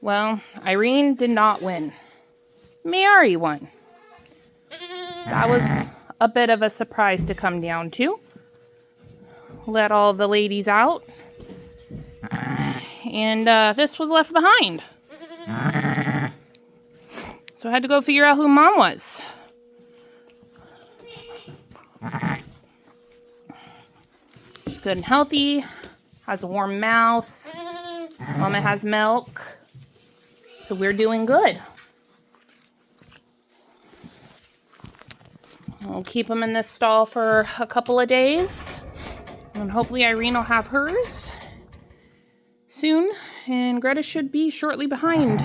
Well, Irene did not win. Mayari won. That was a bit of a surprise to come down to. Let all the ladies out. And this was left behind. So I had to go figure out who Mom was. She's good and healthy. Has a warm mouth. Mama has milk. So we're doing good. I'll keep them in this stall for a couple of days. And hopefully Irene will have hers soon. And Greta should be shortly behind.